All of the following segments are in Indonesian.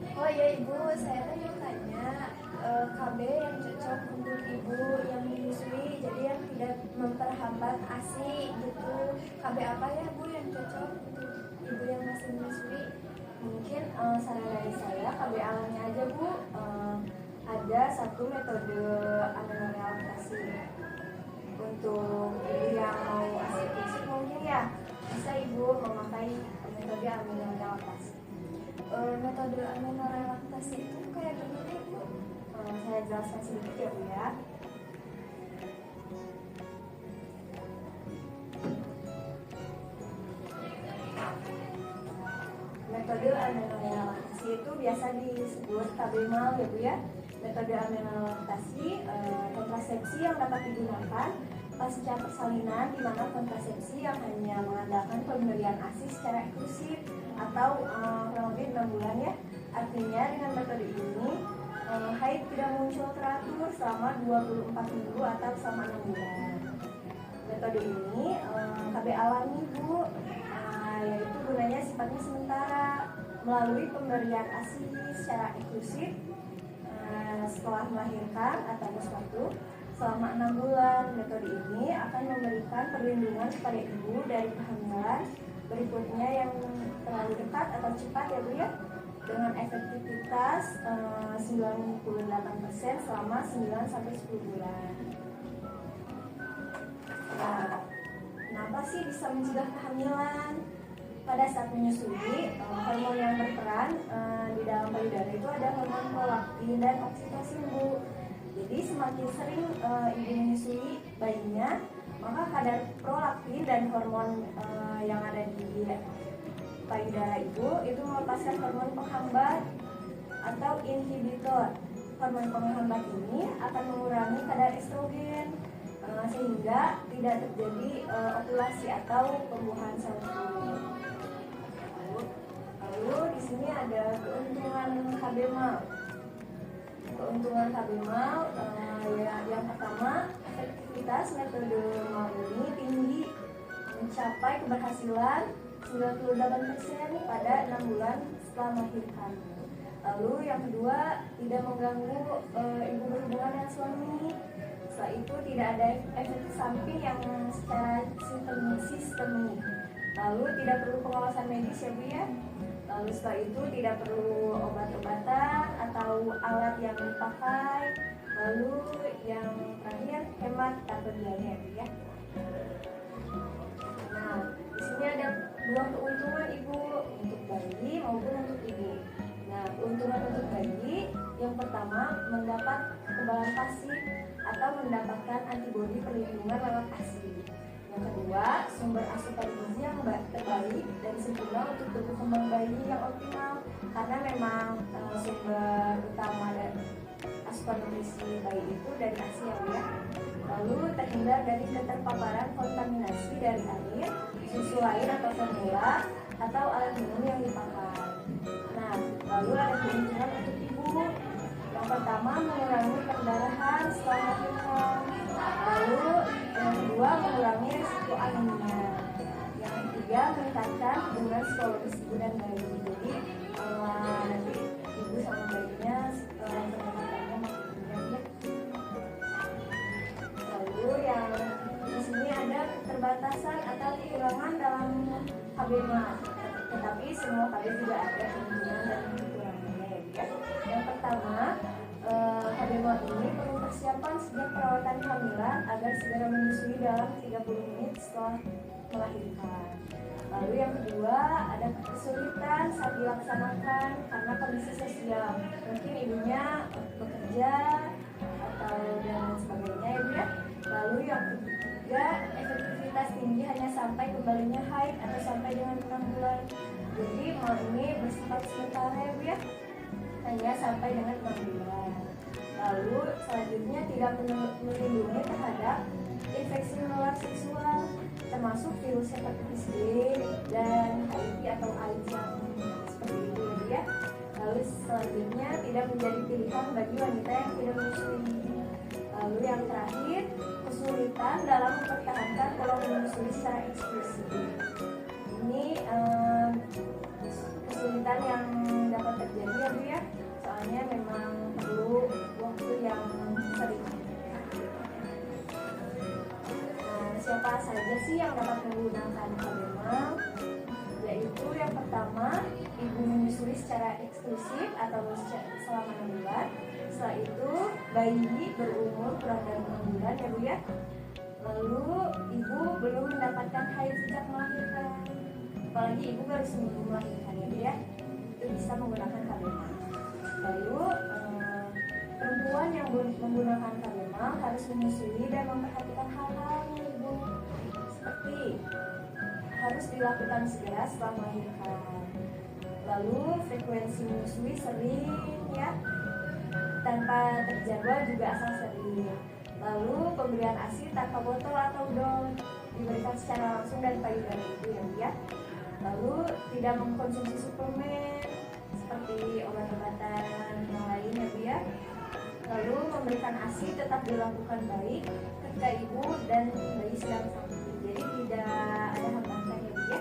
Oh iya Ibu, saya tadi mau tanya KB yang cocok untuk Ibu yang menyusui, jadi yang tidak memperhambat ASI gitu. KB apa ya Bu yang cocok untuk Ibu yang masih menyusui? Mungkin saran dari saya KB alami aja Bu. Ada satu metode amenorelaksasi untuk Ibu yang mau ASI fisik mungkin ya bisa Ibu memakai metode amenorelaksasi. Metode amenorelaksasi itu kayak gimana Bu? Saya jelaskan sedikit ya Bu ya. Metode amenorelaksasi itu biasa disebut KB-MAL ya Bu ya. Metode amenorelaksasi kontrasepsi yang dapat digunakan pasca persalinan, di mana kontrasepsi yang hanya mengandalkan pemberian ASI secara eksklusif atau kurang lebih 6 bulan ya. Artinya dengan metode ini haid tidak muncul teratur selama 24 minggu atau selama 6 bulan. Metode ini KB alami Bu, yaitu gunanya sifatnya sementara melalui pemberian ASI secara eksklusif setelah melahirkan atau postpartum selama 6 bulan. Metode ini akan memberikan perlindungan kepada ibu dari kehamilan berikutnya yang terlalu dekat atau cepat ya Bu ya, dengan efektivitas 98% selama 9-10 bulan. Nah, kenapa sih bisa mencegah kehamilan? Pada saat menyusui, hormon yang berperan di dalam payudara itu ada hormon prolaktin dan oksitosin Bu. Jadi semakin sering ibu menyusui bayinya, maka kadar prolaktin dan hormon yang ada di payudara ibu itu melepaskan hormon penghambat atau inhibitor. Hormon penghambat ini akan mengurangi kadar estrogen sehingga tidak terjadi ovulasi atau pembuahan sel telur. Lalu di sini ada keuntungan KB-MAL. Keuntungan KB-MAL yang pertama, efektivitas metode MAL ini tinggi, mencapai keberhasilan 98% pada 6 bulan setelah melahirkan. Lalu yang kedua, tidak mengganggu ibu berhubungan dengan suami. Setelah itu tidak ada efek samping yang secara sistemik. Lalu tidak perlu pengawasan medis ya Bu ya. Lalu setelah itu tidak perlu obat-obatan atau alat yang dipakai. Lalu yang terakhir, hemat karbon biaya ya. Nah, di sini ada dua keuntungan ibu untuk bayi maupun untuk ibu. Nah, keuntungan untuk bayi yang pertama mendapat kekebalan pasif atau mendapatkan antibodi perlindungan lewat ASI. Yang kedua, sumber asupan gizi yang terbaik dan sempurna untuk tumbuh kembang bayi yang optimal, karena memang sumber utama dan asupan nutrisi bayi itu dari ASI ya. Lalu terhindar dari keterpaparan kontaminasi dari air, susu lain atau formula atau alat minum yang dipakai. Nah, lalu ada keuntungan untuk ibu. Yang pertama, mengurangi perdarahan setelah melahirkan. Lalu yang kedua, mengurangi risiko anemia. Yang ketiga, meningkatkan hubungan psikologis ibu dan bayi. Jadi nanti ibu sama bayinya perkembangannya makin baik. Lalu yang di sini ada keterbatasan atau kekurangan dalam KB-MAL. Tetapi semua KB juga ada kelebihan dan kekurangannya ya. Yang pertama, KB-MAL ini perlu persiapan sejak perawatan kehamilan agar segera menyusui dalam 30 menit setelah melahirkan. Lalu yang kedua, ada kesulitan saat dilaksanakan karena kondisi sosial. Mungkin ibunya bekerja atau dan sebagainya ya Bu ya. Lalu yang ketiga, efektivitas tinggi hanya sampai kembalinya haid atau sampai dengan 6 bulan. Jadi MAL ini bersifat sementara ya Bu ya, hanya sampai dengan 6 bulan. Lalu selanjutnya tidak melindungi terhadap infeksi menular seksual, termasuk virus hepatitis B dan HIV atau AIDS yang seperti itu ya. Lalu selanjutnya tidak menjadi pilihan bagi wanita yang tidak menyusui. Lalu yang terakhir, kesulitan dalam mempertahankan pola menyusui secara eksklusif. Ini kesulitan yang dapat terjadi ya Bu ya, Apa saja sih yang dapat menggunakan KBMAL? Yaitu yang pertama, ibu menyusui secara eksklusif atau selama 6 bulan. Setelah itu bayi berumur kurang dari 6 bulan ya Bu ya. Lalu ibu belum mendapatkan haid sejak melahirkan, apalagi ibu baru seminggu melahirkan ya Bu ya, itu bisa menggunakan KBMAL. Lalu perempuan yang menggunakan KBMAL harus menyusui dan memperhatikan hal-hal ibu, seperti harus dilakukan segera setelah melahirkan. Lalu frekuensi menyusui sering ya, tanpa terjadwal juga asal sering. Lalu pemberian ASI tanpa botol atau dong, diberikan secara langsung dari payudara ibu ya. Lalu tidak mengkonsumsi suplemen seperti obat-obatan yang lain ya Bu ya. Lalu memberikan ASI tetap dilakukan baik ketika ibu dan bayi sedang sakit, jadi tidak ada hambatan ya Bu ya.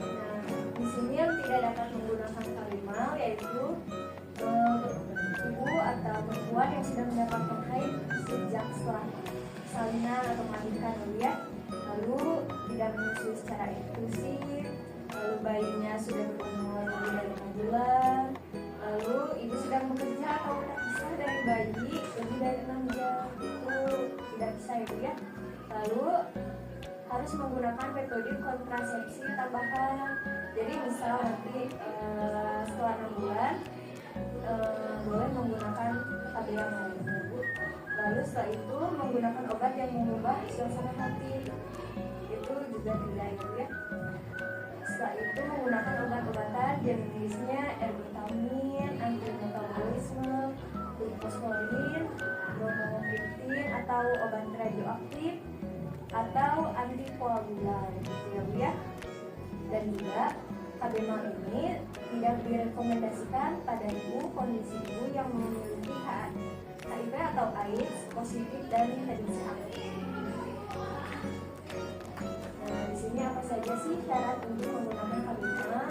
Nah, di sini yang tidak dapat menggunakan KBMAL yaitu ibu atau perempuan yang sudah mendapatkan haid sejak setelah salinan atau melahirkan ya. Lalu tidak menyusui secara eksklusif, lalu bayinya sudah berumur lebih dari 6 bulan, lalu ibu sedang bekerja atau terpisah dari bayi lebih dari 6 jam, itu tidak bisa ya Bu ya. Lalu harus menggunakan metode kontrasepsi tambahan. Jadi misal nanti setelah 6 bulan boleh menggunakan KB yang lain Bu. Lalu setelah itu menggunakan obat yang mengubah suasana hati, itu juga tidak ya. Setelah itu menggunakan obat-obatan jenisnya erbutamin, antimetabolisme, glukosamin, bromokriptin atau obat radioaktif atau antikoagulan gitu ya Bu ya. Dan juga KBMAL ini tidak direkomendasikan pada kondisi ibu yang memiliki HIV atau AIDS positif dan terinfeksi aktif. Nah, di sini apa saja sih syarat untuk menggunakan KBMAL?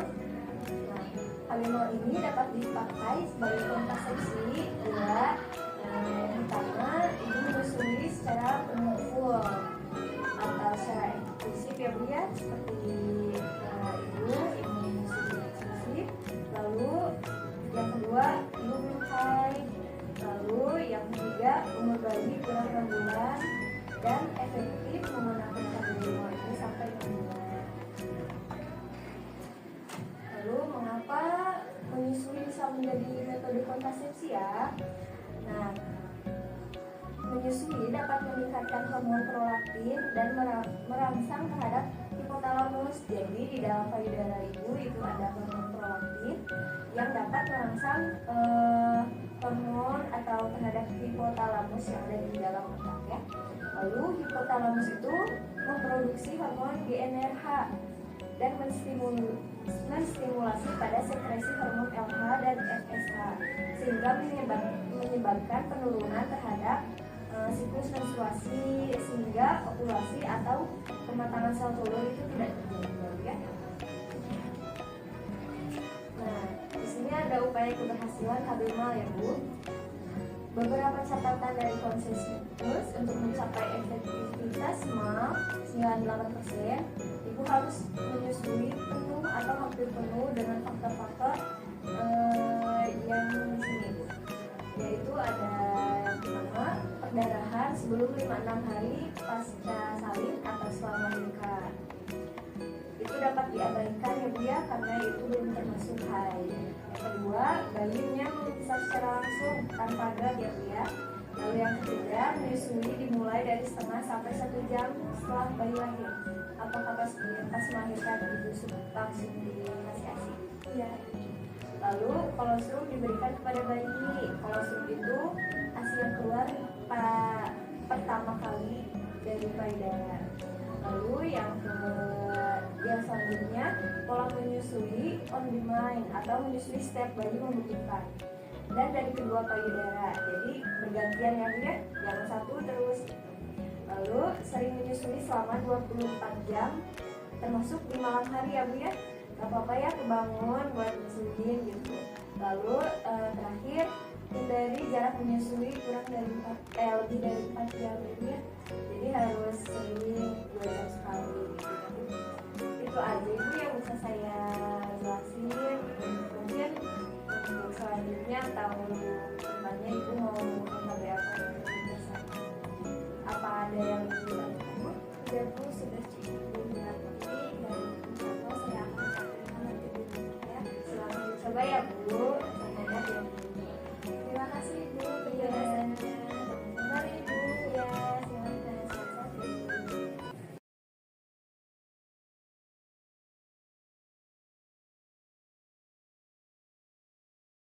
Nah, KBMAL ini dapat dipakai sebagai kontrasepsi bila yang pertama ibu menyusui secara penuh full atau secara eksklusif ya Bu ya, seperti ibu menyusui eksklusif. Lalu yang kedua ibu belum haid. Lalu yang ketiga umur bayi kurang 6 bulan dan efektif menggunakan KBMAL ini sampai 6 bulan. Lalu mengapa menyusui bisa menjadi metode kontrasepsi ya? Nah, menyusui dapat meningkatkan hormon prolaktin dan merangsang terhadap hipotalamus. Jadi di dalam payudara ibu itu ada hormon prolaktin yang dapat merangsang hormon atau terhadap hipotalamus yang ada di dalam otak ya. Lalu hipotalamus itu memproduksi hormon GnRH dan menstimulasi pada sekresi hormon LH dan FSH sehingga menyebabkan penurunan terhadap siklus menstruasi sehingga ovulasi atau pematangan sel telur itu tidak terjadi ya. Nah, di sini ada upaya keberhasilan KBMAL ya Bu. Beberapa catatan dari konsensus untuk mencapai efektivitas MAL 98%, ibu harus menyusui penuh atau hampir penuh dengan faktor-faktor yang di sini Bu. Yaitu ada yang pertama perdarahan sebelum 5-6 hari pasca salin atau setelah melahirkan. Itu dapat diabaikan ya Bu ya, karena itu belum termasuk haid. Yang kedua, bayinya bisa secara langsung tanpa gag ya Bu ya. Lalu yang ketiga, menyusui dimulai dari setengah sampai 1 jam setelah bayi lahir. Apakah pas melahirkan ibu langsung dikasih ASI? Iya. Lalu kolostrum diberikan kepada bayi. Kolostrum itu ASI yang keluar pertama kali dari payudara. Lalu yang selanjutnya pola menyusui on demand atau menyusui setiap bayi membutuhkan dan dari kedua payudara, jadi bergantian ya Bu ya, jangan satu terus. Lalu sering menyusui selama 24 jam termasuk di malam hari ya Bu ya, gak apa-apa ya kebangun buat menyusuin gitu. Lalu terakhir hindari jarak menyusui kurang dari lebih dari 4 jam ya Bu ya, jadi harus sering 2 jam sekali gitu. Itu aja ibu yang bisa saya jelasin. Mungkin untuk selanjutnya atau depannya ibu mau MHB apa? Apa ada yang ditanyakan? Udah Bu, sudah cukup.